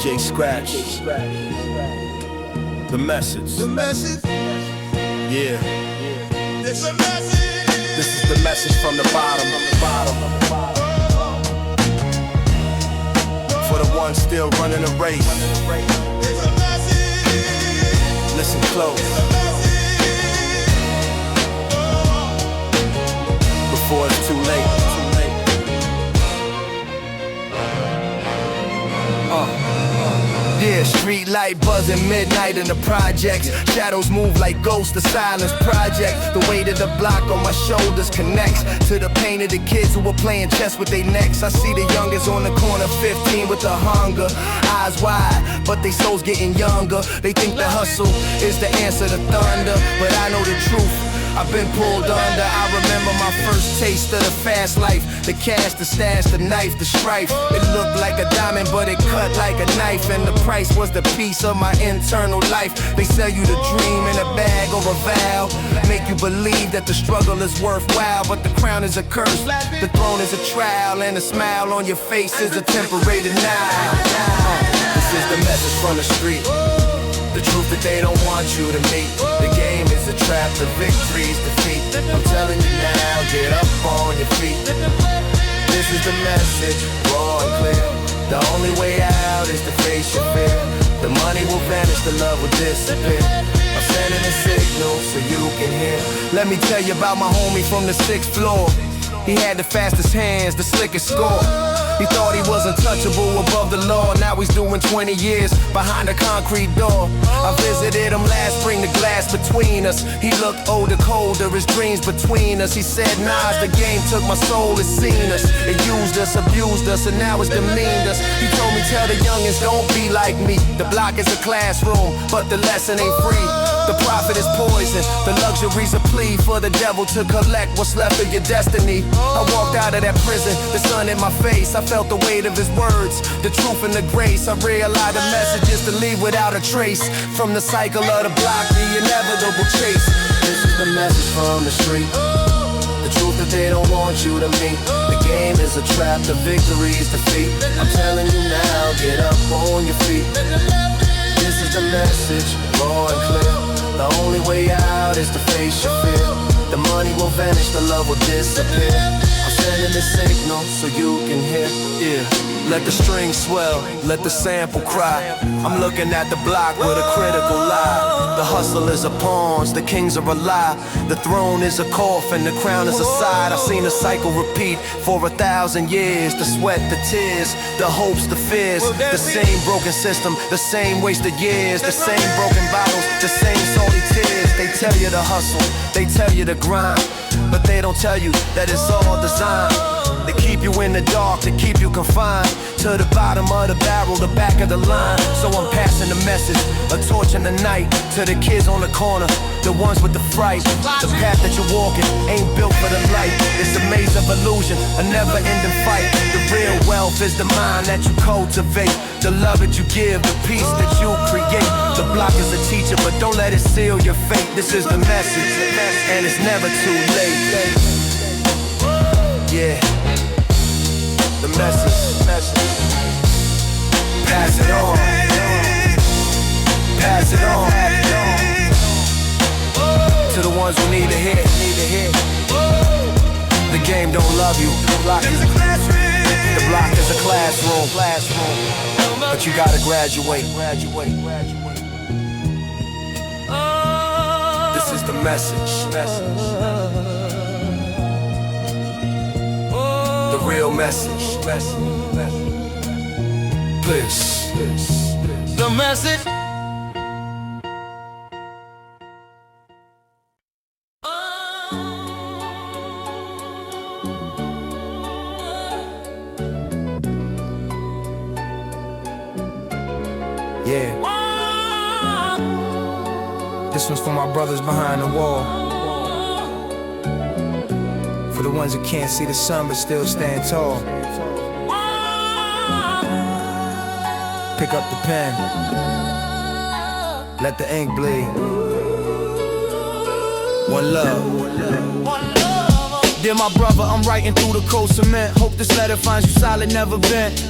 DJ Scratch. The message. The message. Yeah. It's a message. This is the message from the bottom. For the ones still running the race. It's a message. Listen close. Before it's too late. Yeah, street light buzzing, midnight in the projects. Shadows move like ghosts, the silence project. The weight of the block on my shoulders connects to the pain of the kids who were playing chess with their necks. I see the youngest on the corner, 15 with the hunger. Eyes wide, but they souls getting younger. They think the hustle is the answer to thunder, but I know the truth. I've been pulled under. I remember my first taste of the fast life. The cash, the stash, the knife, the strife. It looked like a diamond, but it cut like a knife. And the price was the piece of my internal life. They sell you the dream in a bag or a vow, make you believe that the struggle is worthwhile. But the crown is a curse, the throne is a trial, and the smile on your face is a temporary denial. This is the message from the street. The truth that they don't want you to meet. The game is a trap, the victory's defeat. I'm telling you now, get up on your feet. This is the message, raw and clear. The only way out is to face your fear. The money will vanish, the love will disappear. I'm sending a signal so you can hear. Let me tell you about my homie from the 6th floor. He had the fastest hands, the slickest score. He thought he was untouchable above the law. Now he's doing 20 years behind a concrete door. I visited him last spring, the glass between us. He looked older, colder, his dreams between us. He said, Nas, the game took my soul, it's seen us. It used us, abused us, and now it's demeaned us. He told me, tell the youngins, don't be like me. The block is a classroom, but the lesson ain't free. The profit is poison, the luxury's a plea for the devil to collect what's left of your destiny. I walked out of that prison, the sun in my face. I felt the weight of his words, the truth and the grace. I realized the message is to leave without a trace. From the cycle of the block, the inevitable chase. This is the message from the street. The truth that they don't want you to meet. The game is a trap, the victory's defeat. I'm telling you now, get up on your feet. This is the message, raw and clear. The only way out is to face your fear. The money will vanish, the love will disappear. I'm sending a signal so you can hear. Yeah. Let the string swell, let the sample cry. I'm looking at the block with a critical lie. The hustle is a pawns, the kings are a lie. The throne is a coffin, the crown is a side. I've seen the cycle repeat for 1,000 years. The sweat, the tears, the hopes, the fears. The same broken system, the same wasted years. The same broken bottles, the same salty tears. They tell you to hustle, they tell you to grind, but they don't tell you that it's all designed. They keep you in the dark, they keep you confined to the bottom of the barrel, the back of the line. So I'm passing the message, a torch in the night, to the kids on the corner, the ones with the fright. The path that you're walking ain't built for the light. It's a maze of illusion, a never-ending fight. The real wealth is the mind that you cultivate, the love that you give, the peace that you create. The block is a teacher, but don't let it seal your fate. This is the message, and it's never too late. Yeah. The message. Pass it on. Pass it on. To the ones who need to hear. The game don't love you. The block is a classroom. But you gotta graduate. This is the message. The real message. Please. The message. Yeah. This one's for my brothers behind the wall. For the ones that can't see the sun but still stand tall. Pick up the pen. Let the ink bleed. One love. Dear my brother, I'm writing through the cold cement. Hope this letter finds you solid, never bent.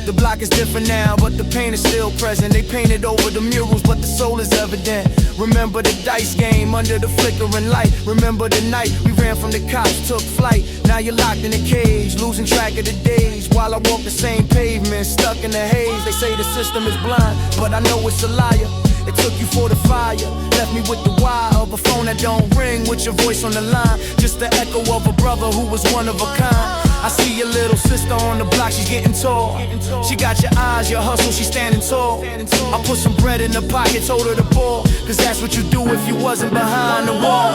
The block is different now, but the pain is still present. They painted over the murals, but the soul is evident. Remember the dice game under the flickering light. Remember the night we ran from the cops, took flight. Now you're locked in a cage, losing track of the days, while I walk the same pavement, stuck in the haze. They say the system is blind, but I know it's a liar. It took you for the fire, left me with the wire of a phone that don't ring, with your voice on the line. Just the echo of a brother who was one of a kind. I see your little sister on the block, she's getting tall. She got your eyes, your hustle, she's standing tall. I put some bread in her pocket, told her to ball, cause that's what you do if you wasn't behind the wall.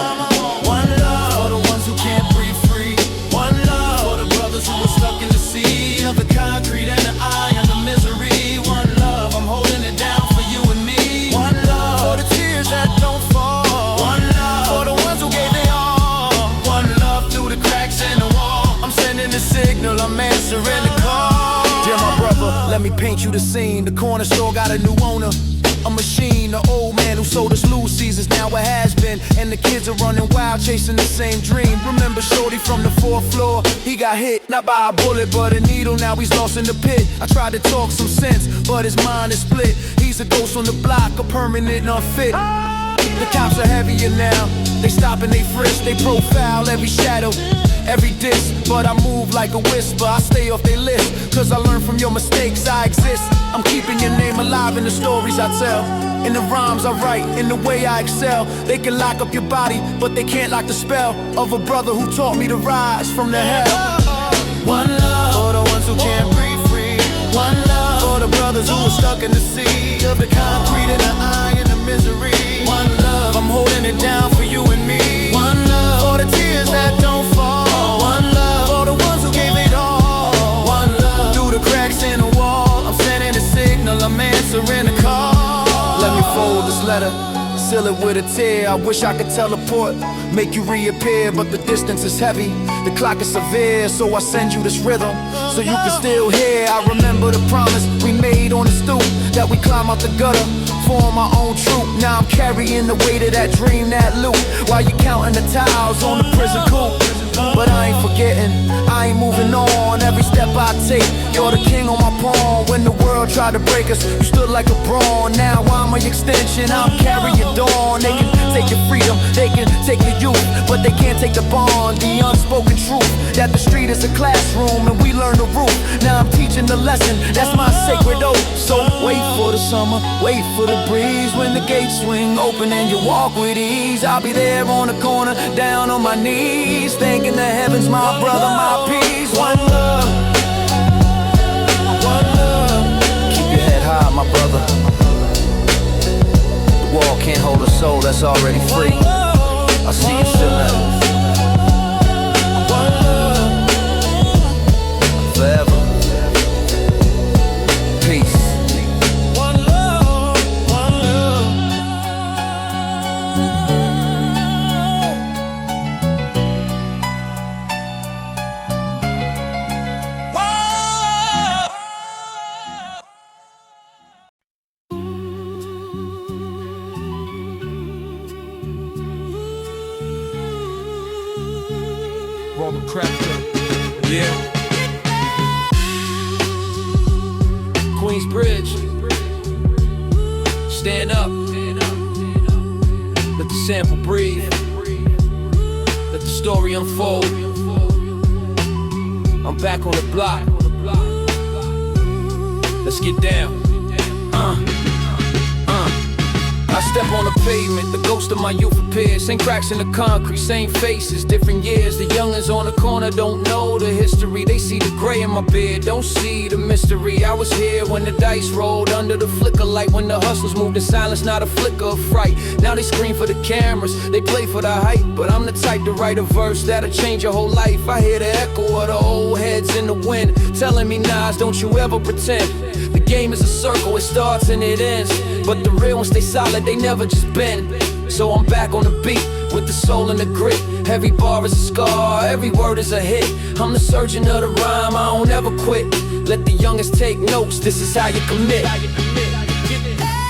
One love for the ones who can't breathe free. One love for the brothers who were stuck in the sea of the concrete and the eye and the misery. One love, I'm holding it down for you and me. One love for the tears that don't fall. One love for the ones who gave their all. One love through the cracks in the wall. I'm sending the signal, I'm answering the call. Dear my brother, let me paint you the scene. The corner store got a new owner, a machine. The old man who sold us lose seasons, now it has been. And the kids are running wild, chasing the same dream. Remember Shorty from the 4th floor? He got hit, not by a bullet, but a needle. Now he's lost in the pit. I tried to talk some sense, but his mind is split. He's a ghost on the block, a permanent unfit. The cops are heavier now. They stop and they frisk, they profile every shadow, every diss. But I move like a whisper, I stay off their list, cause I learned from your mistakes, I exist. I'm keeping your name alive in the stories I tell, in the rhymes I write, in the way I excel. They can lock up your body, but they can't lock the spell of a brother who taught me to rise from the hell. One love for the ones who can't breathe free. One love for the brothers who are stuck in the sea of the concrete and the eye and the misery. One love, I'm holding it down for you and me. One love for the tears that don't fall. One love for the ones who gave it all. One love through the cracks in the wall. I'm sending a signal, I'm answering the call. Let me fold this letter, seal it with a tear. I wish I could teleport, make you reappear, but the distance is heavy, the clock is severe. So I send you this rhythm, so you can still hear. I remember the promise we made on the stoop, that we climb out the gutter, form our own troop. Now I'm carrying the weight of that dream, that loop, while you counting the tiles on the prison coop. But I ain't forgetting, I ain't moving on. Every step I take, you're the king on my pawn. When the world tried to break us, you stood like a brawn. Now I'm an extension, I'm carrying dawn. They can take your freedom, they can take your youth, but they can't take the bond, the unspoken truth, that the street is a classroom and we learn the root. Now I'm teaching the lesson, that's my sacred oath. So wait for the summer, wait for the breeze, when the gates swing open and you walk with ease. I'll be there on the corner, down on my knees, thanking the heavens, my brother, my peace. One love, one love. Keep your head high, my brother. The wall can't hold a soul that's already free. I'll see you soon. One love, forever. Peace. One love, one love. Roll the crack up. Yeah. Queensbridge. Stand up. Let the sample breathe. Let the story unfold. I'm back on the block. Let's get down. I step on the pavement, the ghost of my youth appears. Same cracks in the concrete, same faces, different years. The youngins on the corner don't know the history. They see the gray in my beard, don't see the mystery. I was here when the dice rolled under the flicker light, when the hustlers moved in silence, not a flicker of fright. Now they scream for the cameras, they play for the hype, but I'm the type to write a verse that'll change your whole life. I hear the echo of the old heads in the wind, telling me, Nas, don't you ever pretend. The game is a circle, it starts and it ends, but the real ones stay solid, they never just bend. So I'm back on the beat, with the soul and the grit. Every bar is a scar, every word is a hit. I'm the surgeon of the rhyme, I don't ever quit. Let the youngest take notes, this is how you commit.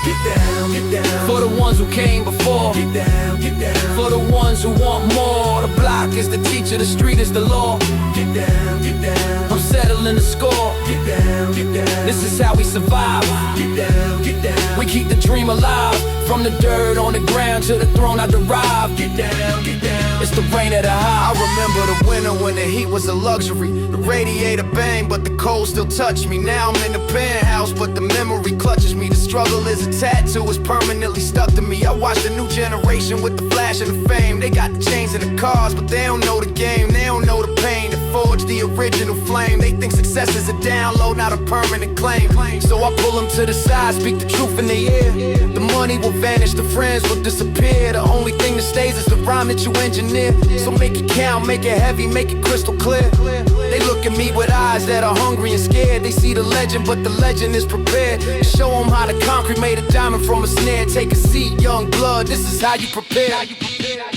Get down, get down. For the ones who came before. Get down, get down. For the ones who want more. The block is the teacher, the street is the law. Get down, get down. I'm settling the score. Get down, get down. This is how we survive. Get down, get down. We keep the dream alive. From the dirt on the ground to the throne I derive. Get down, get down. It's the rain of the high. I remember the winter when the heat was a luxury. The radiator bang, but the cold still touched me. Now I'm in the penthouse, but the memory clutches me. The struggle is a tattoo, it's permanently stuck to me. I watch the new generation with the flash and the fame. They got the chains and the cars, but they don't know the game. They don't know the pain that forged the original flame. They think success is a download, not a permanent claim. So I pull them to the side, speak the truth in their ear. The money will vanish, the friends will disappear. The only thing that stays is the rhyme that you engineer. So make it count, make it heavy, make it crystal clear. They look at me with eyes that are hungry and scared. They see the legend, but the legend is prepared. Show them how the concrete made a diamond from a snare. Take a seat, young blood, this is how you prepare. Get down,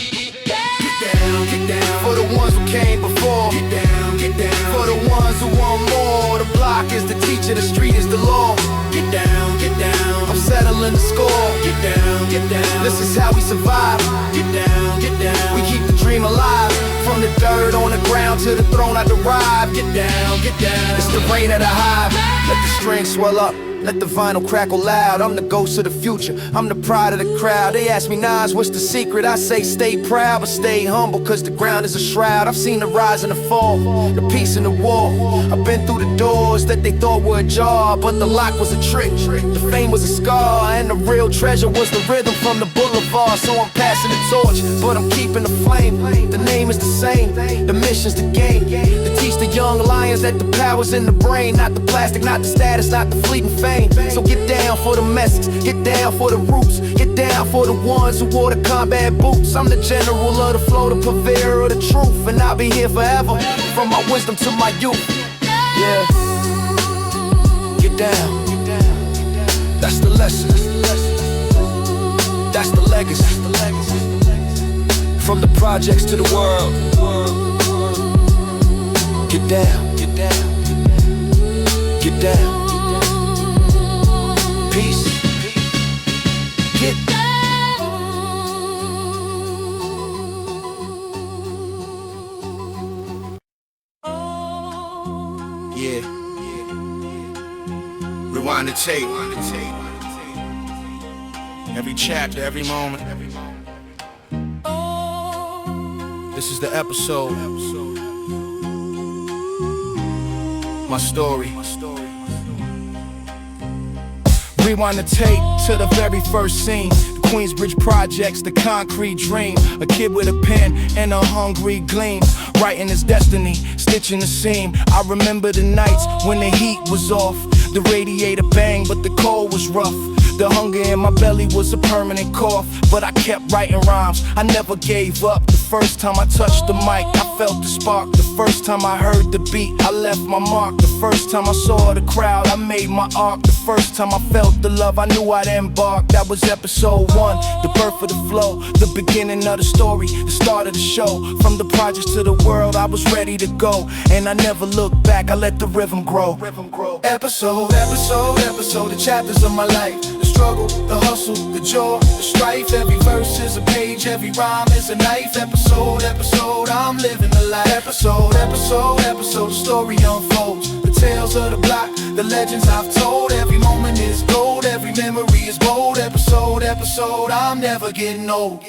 get down. For the ones who came before. Get down, get down. For the ones who want more. The block is the teacher, the street is the law. Get down, get down. I'm settling the score. Get down, get down. This is how we survive. Get down, get down. We keep the dream alive. From the dirt on the ground to the throne I derive. Get down, get down. It's the rain of the hive. Let the strings swell up, let the vinyl crackle loud. I'm the ghost of the future, I'm the pride of the crowd. They ask me, Nas, what's the secret? I say stay proud, but stay humble, cause the ground is a shroud. I've seen the rise and the fall, the peace and the war. I've been through the doors that they thought were ajar, but the lock was a trick, the fame was a scar, and the real treasure was the rhythm from the boulevard. So I'm passing the torch, but I'm keeping the flame. The name is the same, the mission's the game. To teach the young lions that the power's in the brain, not the plastic, not the status, not the fleeting fame. So get down for the message, get down for the roots, get down for the ones who wore the combat boots. I'm the general of the flow, the purveyor of the truth, and I'll be here forever, from my wisdom to my youth. Yeah. Get down. That's the lesson. That's the legacy. From the projects to the world. Get down. Get down. Get down. Peace. Get down. Yeah. Rewind the tape. Every chapter, every moment. This is the episode. My story. Rewind the tape to the very first scene. The Queensbridge projects, the concrete dream. A kid with a pen and a hungry gleam, writing his destiny, stitching the seam. I remember the nights when the heat was off. The radiator banged, but the cold was rough. The hunger in my belly was a permanent cough, but I kept writing rhymes, I never gave up. The first time I touched the mic, I felt the spark. The first time I heard the beat, I left my mark. The first time I saw the crowd, I made my arc. The first time I felt the love, I knew I'd embark. That was episode 1, the birth of the flow, the beginning of the story, the start of the show. From the projects to the world, I was ready to go, and I never looked back, I let the rhythm grow. Episode, the chapters of my life. The struggle, the hustle, the joy, the strife. Every verse is a page, every rhyme is a knife. Episode, I'm living the life. Episode, the story unfolds. The tales of the block, the legends I've told. Every moment is gold, every memory is bold. Episode, I'm never getting old.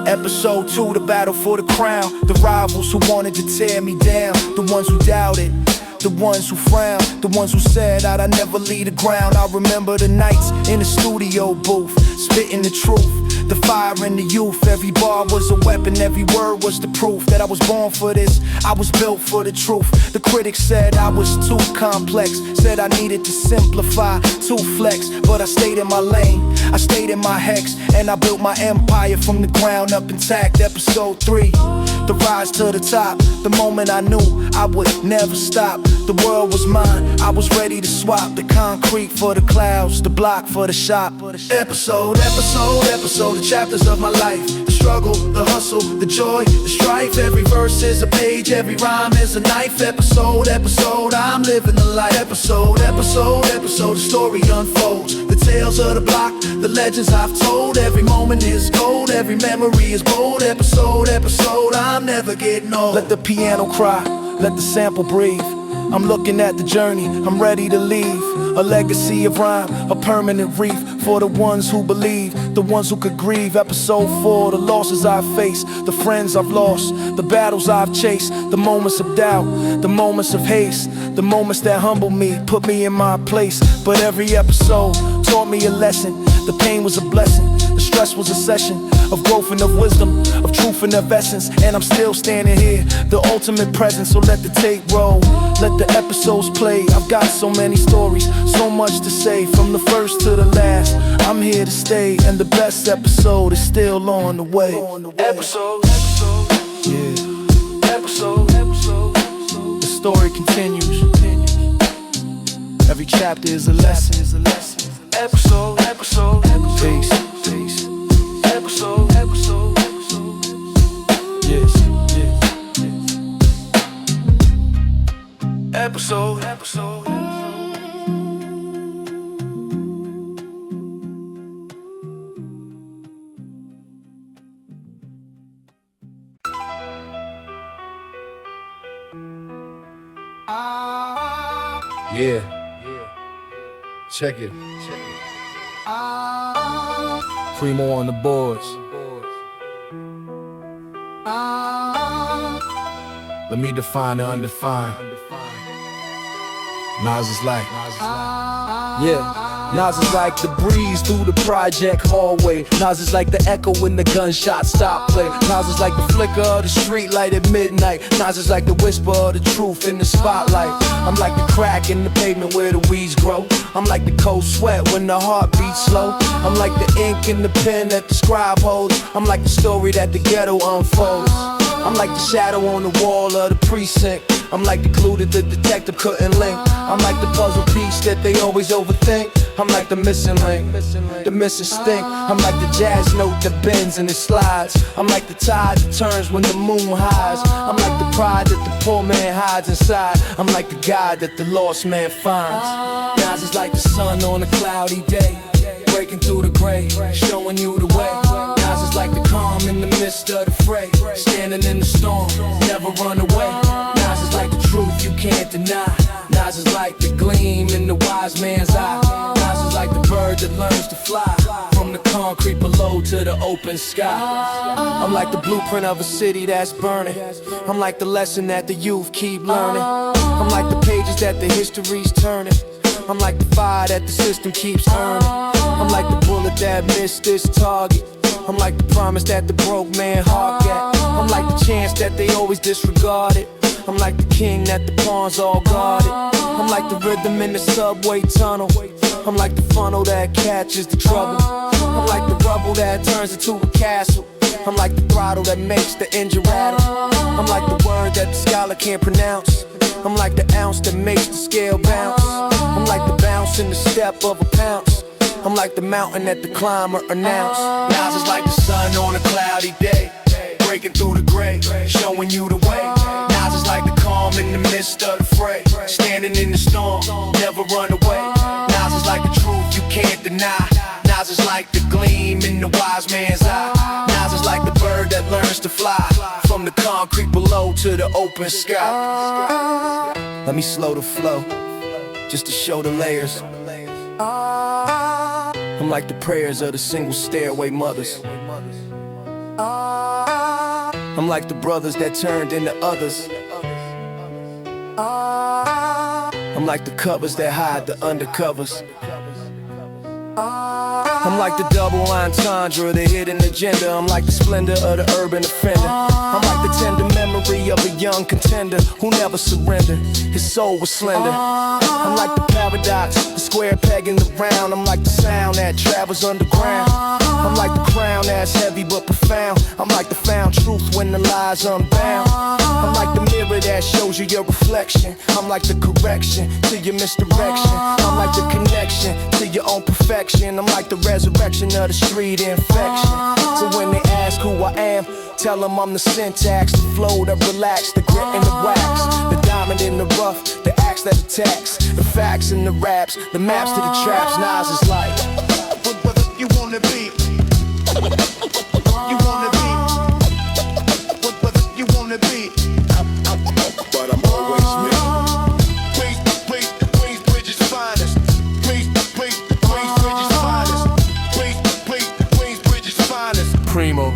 Episode 2, the battle for the crown. The rivals who wanted to tear me down, the ones who doubted, the ones who frowned, the ones who said that I'd never leave the ground. I remember the nights in the studio booth, spitting the truth, the fire in the youth. Every bar was a weapon, every word was the proof that I was born for this, I was built for the truth. The critics said I was too complex, said I needed to simplify, too flex. But I stayed in my lane, I stayed in my hex, and I built my empire from the ground up intact. Episode 3, the rise to the top. The moment I knew I would never stop. The world was mine, I was ready to swap. The concrete for the clouds, the block for the shop. Episode, the chapters of my life. The struggle, the hustle, the joy, the strife. Every verse is a page, every rhyme is a knife. Episode, I'm living the life. Episode, the story unfolds. The tales of the block, the legends I've told. Every moment is gold, every memory is bold. Episode, I'm never getting old. Let the piano cry, let the sample breathe. I'm looking at the journey, I'm ready to leave. A legacy of rhyme, a permanent reef for the ones who believe, the ones who could grieve. Episode 4, the losses I've faced, the friends I've lost, the battles I've chased, the moments of doubt, the moments of haste, the moments that humble me, put me in my place. But every episode taught me a lesson. The pain was a blessing, the stress was a session of growth and of wisdom, of truth and of essence. And I'm still standing here, the ultimate present. So let the tape roll, let the episodes play. I've got so many stories, so much to say, from the first to the last. I'm here to stay, and the best episode is still on the way. Episode, yeah. Episode, the story continues. Every chapter is a lesson. Episode, peace. Episode, yes. Episode. Yeah. Check it. Primo on the boards. Let me define the undefined. Nas is like, yeah, Nas is like the breeze through the project hallway. Nas is like the echo when the gunshot stop play. Nas is like the flicker of the street light at midnight. Nas is like the whisper of the truth in the spotlight. I'm like the crack in the pavement where the weeds grow. I'm like the cold sweat when the heart beats slow. I'm like the ink in the pen that the scribe holds. I'm like the story that the ghetto unfolds. I'm like the shadow on the wall of the precinct. I'm like the glue that the detective couldn't link. I'm like the puzzle piece that they always overthink. I'm like the missing link, the missing stink. I'm like the jazz note that bends and it slides. I'm like the tide that turns when the moon hides. I'm like the pride that the poor man hides inside. I'm like the guide that the lost man finds. Nas is like the sun on a cloudy day, breaking through the gray, showing you the way. Nas is like the calm in the midst of the fray, standing in the storm, never run away. Nas is like the truth you can't deny. Nas is like the gleam in the wise man's eye. Nas is like the bird that learns to fly from the concrete below to the open sky. I'm like the blueprint of a city that's burning. I'm like the lesson that the youth keep learning. I'm like the pages that the history's turning. I'm like the fire that the system keeps earning. I'm like the bullet that missed its target. I'm like the promise that the broke man heart got. I'm like the chance that they always disregarded. I'm like the king that the pawns all guarded. I'm like the rhythm in the subway tunnel. I'm like the funnel that catches the trouble. I'm like the rubble that turns into a castle. I'm like the throttle that makes the engine rattle. I'm like the word that the scholar can't pronounce. I'm like the ounce that makes the scale bounce. I'm like the bounce in the step of a pounce. I'm like the mountain that the climber announced. Nas is like the sun on a cloudy day, breaking through the gray, showing you the way. Nas is like the calm in the midst of the fray, standing in the storm, never run away. Nas is like the truth you can't deny. Nas is like the gleam in the wise man's eye. Nas is like the bird that learns to fly from the concrete below to the open sky. Let me slow the flow, just to show the layers. I'm like the prayers of the single stairway mothers. I'm like the brothers that turned into others. I'm like the covers that hide the undercovers. I'm like the double entendre, the hidden agenda. I'm like the splendor of the urban offender. I'm like the tender memory of a young contender who never surrendered, his soul was slender. I'm like the paradox, the square peg in the round. I'm like the sound that travels underground. I'm like the crown that's heavy but profound. I'm like the found truth when the lie's unbound. I'm like the mirror that shows you your reflection. I'm like the correction to your misdirection. I'm like the connection to your own perfection. I'm like the resurrection of the street infection. So when they ask who I am, tell them I'm the syntax, the flow that relax, the grit and the wax, the diamond in the rough, the axe that attacks, the facts and the raps, the maps to the traps. Nas is like, what you wanna be? You wanna be? What you wanna be? But I'm always me. Primo.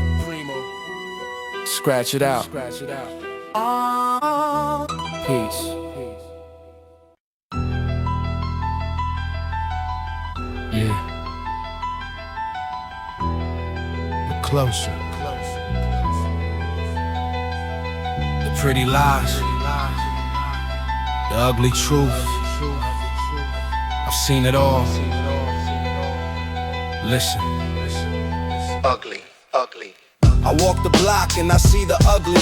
Scratch it out. Peace. Yeah. Look closer. The pretty lies, the ugly truth. I've seen it all. Listen. Ugly, ugly. I walk the block and I see the ugly,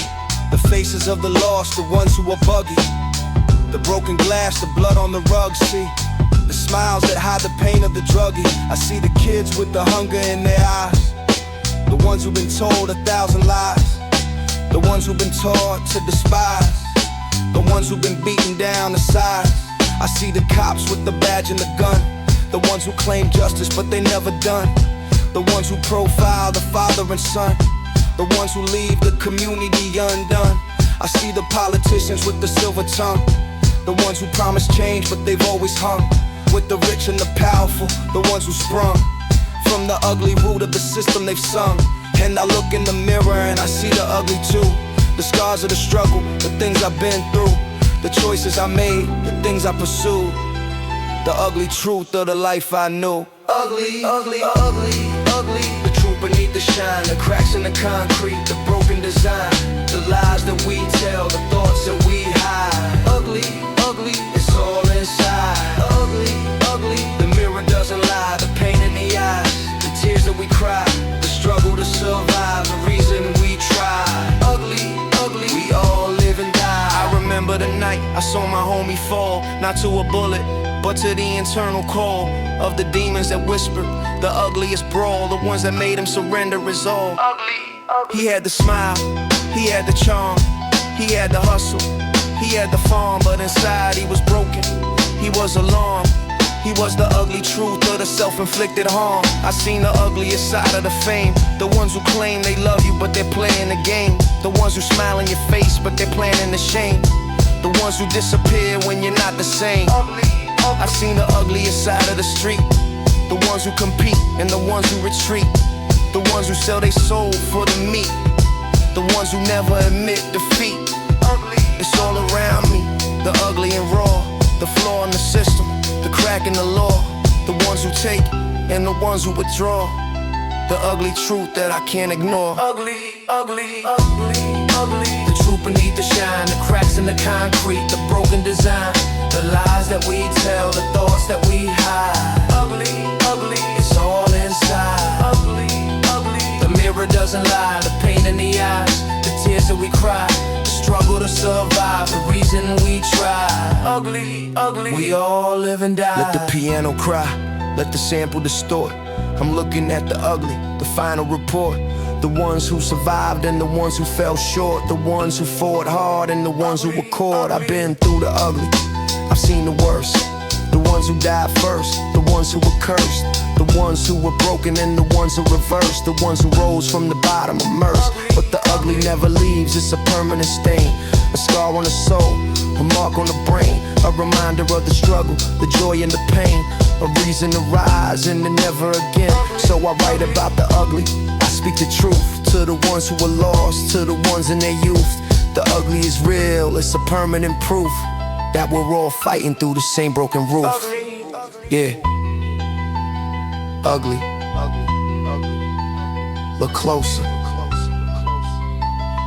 the faces of the lost, the ones who are buggy, the broken glass, the blood on the rug, see the smiles that hide the pain of the druggie. I see the kids with the hunger in their eyes, the ones who've been told 1,000 lies, the ones who've been taught to despise, the ones who've been beaten down to size. I see the cops with the badge and the gun, the ones who claim justice but they never done, the ones who profile the father and son, the ones who leave the community undone. I see the politicians with the silver tongue, the ones who promise change but they've always hung with the rich and the powerful, the ones who sprung from the ugly root of the system they've sung. And I look in the mirror and I see the ugly too, the scars of the struggle, the things I've been through, the choices I made, the things I pursued, the ugly truth of the life I knew. Ugly, ugly, ugly, ugly. The truth beneath the shine, the cracks in the concrete, the broken design, the lies that we tell, the thoughts that we hide. Ugly, ugly, it's all inside. Ugly, ugly, the mirror doesn't lie, the pain in the eyes, the tears that we cry, the struggle to survive, the reason we try. Ugly, ugly, we all live and die. I remember the night I saw my homie fall, not to a bullet, but to the internal call of the demons that whispered, the ugliest brawl, the ones that made him surrender his all. Ugly, ugly. He had the smile, he had the charm, he had the hustle, he had the farm, but inside he was broken, he was alarmed. He was the ugly truth of the self-inflicted harm. I seen the ugliest side of the fame, the ones who claim they love you but they're playing the game, the ones who smile in your face but they're planning the shame, the ones who disappear when you're not the same. I've seen the ugliest side of the street, the ones who compete and the ones who retreat, the ones who sell their soul for the meat, the ones who never admit defeat. It's all around me, the ugly and raw, the flaw in the system, the crack in the law, the ones who take and the ones who withdraw, the ugly truth that I can't ignore. Ugly, ugly, ugly, ugly. The truth beneath the shine, the cracks in the concrete, the broken design, the lies that we tell, the thoughts that we hide. Ugly, ugly, it's all inside. Ugly, ugly, the mirror doesn't lie, the pain in the eyes, the tears that we cry, the struggle to survive, the reason we try. Ugly, ugly, we all live and die. Let the piano cry, let the sample distort. I'm looking at the ugly, the final report, the ones who survived and the ones who fell short, the ones who fought hard and the ones who were caught. I've been through the ugly, I've seen the worst, the ones who died first, the ones who were cursed, the ones who were broken and the ones who reversed, the ones who rose from the bottom immersed. But the ugly never leaves, it's a permanent stain, a scar on the soul, a mark on the brain, a reminder of the struggle, the joy and the pain, a reason to rise and then never again. So I write about the ugly, I speak the truth to the ones who were lost, to the ones in their youth. The ugly is real, it's a permanent proof that we're all fighting through the same broken roof. Yeah. Ugly. Look closer.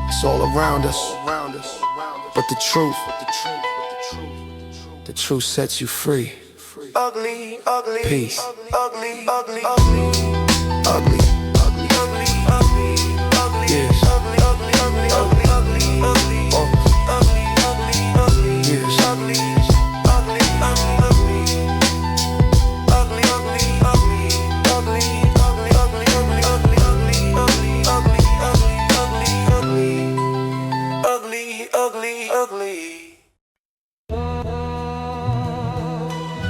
It's all around us. But the truth sets you free. Ugly, ugly, peace. Ugly, ugly, ugly, ugly, ugly, ugly, ugly, ugly, yes. Ugly, ugly, ugly, ugly, ugly, ugly, ugly, ugly, ugly, yes. Ugly, ugly, ugly, ugly, ugly, ugly, ugly, ugly, ugly, ugly, ugly, ugly, ugly, ugly, ugly, ugly.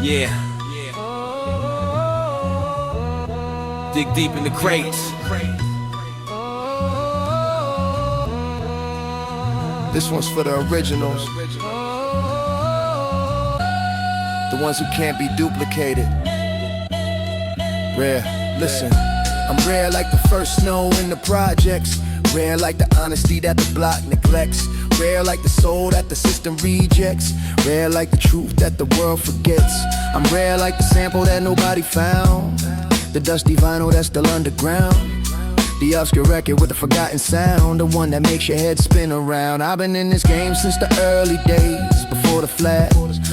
Yeah. Dig deep in the crates. This one's for the originals, the ones who can't be duplicated. Rare, listen. I'm rare like the first snow in the projects. Rare like the honesty that the block neglects. Rare like the soul that the system rejects. Rare like the truth that the world forgets. I'm rare like the sample that nobody found. The dusty vinyl that's still underground. The obscure record with a forgotten sound. The one that makes your head spin around. I've been in this game since the early days. Before the flash,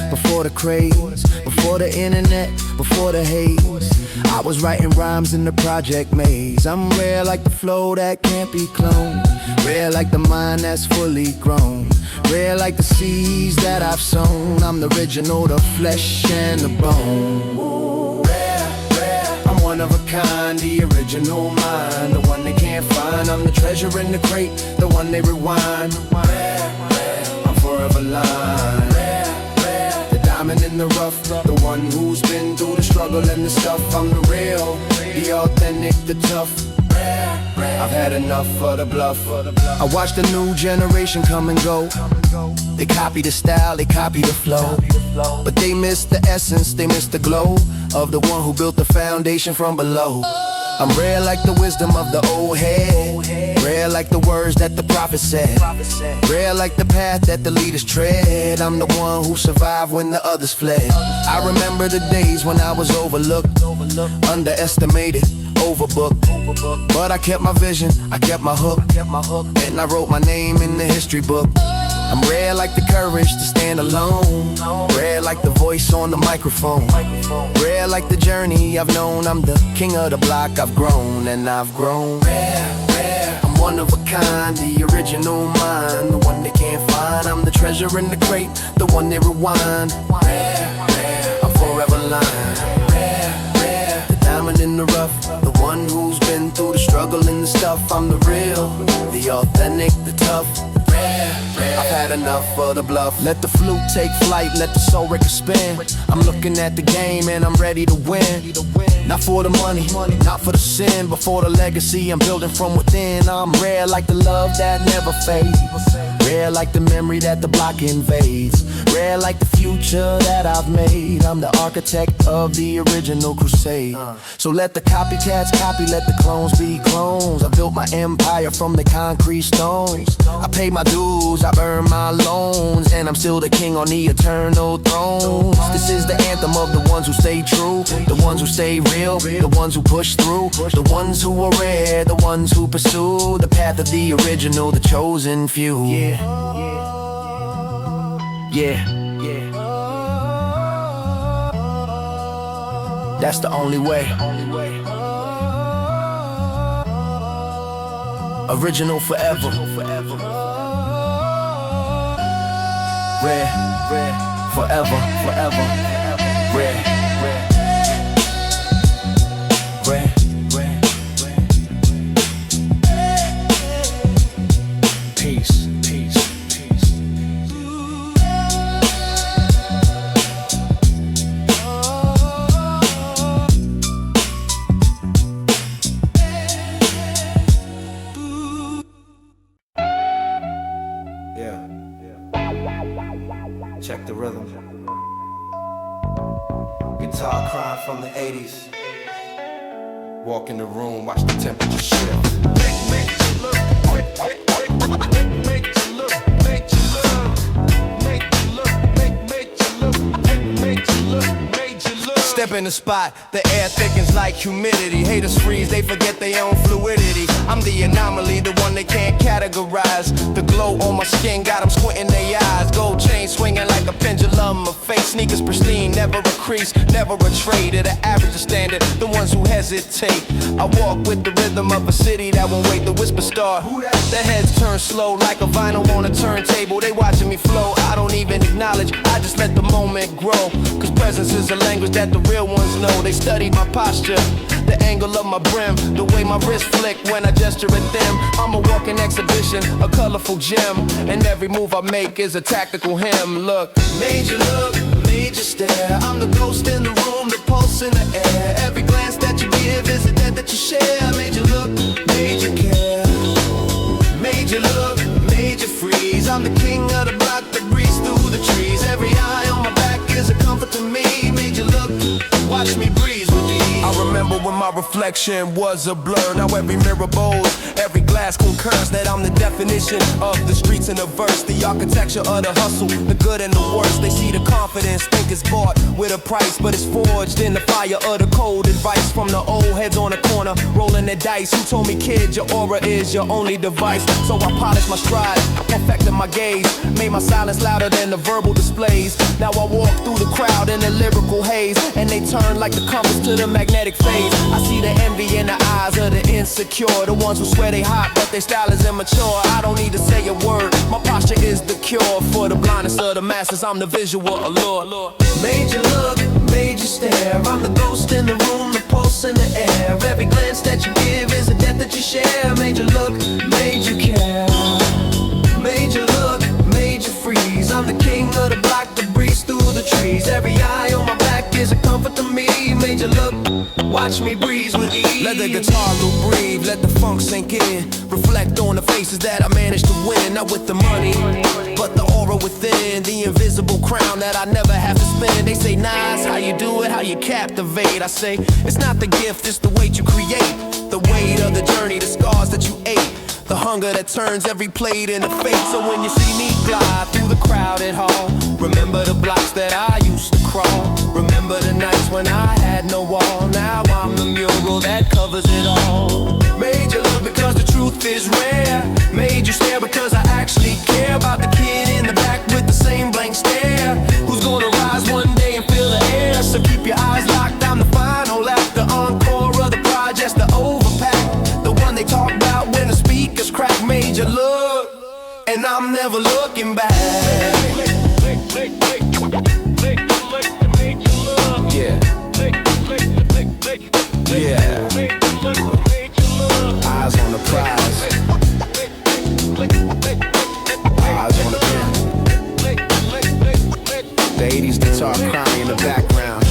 before the craze, before the internet, before the haze. I was writing rhymes in the project maze. I'm rare like the flow that can't be cloned. Rare like the mind that's fully grown. Rare like the seeds that I've sown. I'm the original, the flesh and the bone. Rare, I'm one of a kind, the original mind. The one they can't find. I'm the treasure in the crate, the one they rewind. Rare, I'm forever lying. The diamond in the rough, the one who's been through the struggle and the stuff. I'm the real, the authentic, the tough. I've had enough of the bluff. I watch the new generation come and go. They copy the style, they copy the flow, but they miss the essence, they miss the glow of the one who built the foundation from below. I'm rare like the wisdom of the old head. Rare like the words that the prophet said. Rare like the path that the leaders tread. I'm the one who survived when the others fled. I remember the days when I was overlooked, underestimated, overbooked. But I kept my vision, I kept my hook, and I wrote my name in the history book. I'm rare like the courage to stand alone. Rare like the voice on the microphone. Rare like the journey I've known. I'm the king of the block, I've grown and I've grown. Rare, I'm one of a kind, the original mind. The one they can't find. I'm the treasure in the crate, the one they rewind. Rare, I'm forever lying. Rare, the diamond in the rough, the one who's been through the struggle and the stuff. I'm the real, the authentic, the tough. I've had enough of the bluff. Let the flute take flight, let the soul record spin. I'm looking at the game and I'm ready to win. Not for the money, not for the sin, but for the legacy I'm building from within. I'm rare like the love that never fades. Rare like the memory that the block invades. Rare like the future that I've made. I'm the architect of the original crusade. So let the copycats copy, let the clones be clones. I built my empire from the concrete stones. I paid my dues, I've earned my loans, and I'm still the king on the eternal throne. This is the anthem of the ones who stay true, the ones who stay real, the ones who push through, the ones who are rare, the ones who pursue the path of the original, the chosen few. Yeah. That's the only way. Original forever. Rare, forever, rare. Peace. Check the rhythm. Guitar crying from the 80s. Walk in the room, watch the temperature shift. Make you look, make you look, make you look, make you look, make you look, make you look, make you look. Step in the spot, the air thickens like humidity. Haters freeze, they forget their own fluidity. I'm the anomaly, the one they can't categorize. The glow on my skin got them squinting their eyes. Gold chain swinging like a pendulum of fake. Sneakers pristine, never a crease, never a trade. To the average standard, the ones who hesitate. I walk with the rhythm of a city that won't wait. The whisper start, the heads turn slow like a vinyl on a turntable. They watching me flow, I don't even acknowledge, I just let the moment grow. Cause presence is a language that the real ones know. They studied my posture, the angle of my brim, the way my wrist flick when I gesture at them. I'm a walking exhibition, a colorful gem, and every move I make is a tactical hymn. Look, major look, major stare. I'm the ghost in the room, the pulse in the air. Every glance that you give is a debt that you share. Major look, major care. Major look, major freeze. I'm the king of the block that breathes through the trees. Every eye on my back is a comfort to me. Major look, watch me breeze with ease. I remember when my my reflection was a blur. Now every mirror bows, every glass concurs that I'm the definition of the streets in a verse. The architecture of the hustle, the good and the worst. They see the confidence, think it's bought with a price, but it's forged in the fire of the cold advice from the old heads on the corner, rolling the dice. Who told me, kid, your aura is your only device? So I polished my stride, perfected my gaze, made my silence louder than the verbal displays. Now I walk through the crowd in a lyrical haze, and they turn like the compass to the magnetic phase. I see the envy in the eyes of the insecure, the ones who swear they hot but their style is immature. I don't need to say a word, my posture is the cure for the blindness of the masses. I'm the visual allure. Made you look, made you stare. I'm the ghost in the room, the pulse in the air. Every glance that you give is a death that you share. Made you look, made you care. Made you look, made you freeze. I'm the king of the block that breathes through the trees. Every eye on my back is a comfort to me. Made you look, watch me breeze with ease. Let the guitar loop breathe, let the funk sink in. Reflect on the faces that I managed to win. Not with the money, but the aura within. The invisible crown that I never have to spin. They say, nah, it's how you do it, how you captivate. I say, it's not the gift, it's the weight you create. The weight of the journey, the scars that you ate. The hunger that turns every plate into fate. So when you see me glide through the crowded hall, remember the blocks that I used to crawl. Remember the nights when I had no wall. Now I'm the mural that covers it all. Made you look because the truth is rare. Made you stare because I actually care about the kid in the back with the same blank stare, who's gonna rise one day and fill the air. So keep your eyes locked, I'm the final act, the encore of the projects, the overpack, the one they talk about when the speakers crack. Made you look, and I'm never looking back. Yeah. Yeah. Eyes on the prize. Eyes on the pen. The 80s guitar crying in the background.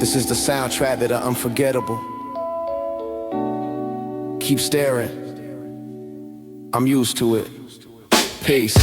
This is the soundtrack that are unforgettable. Keep staring. I'm used to it. Peace.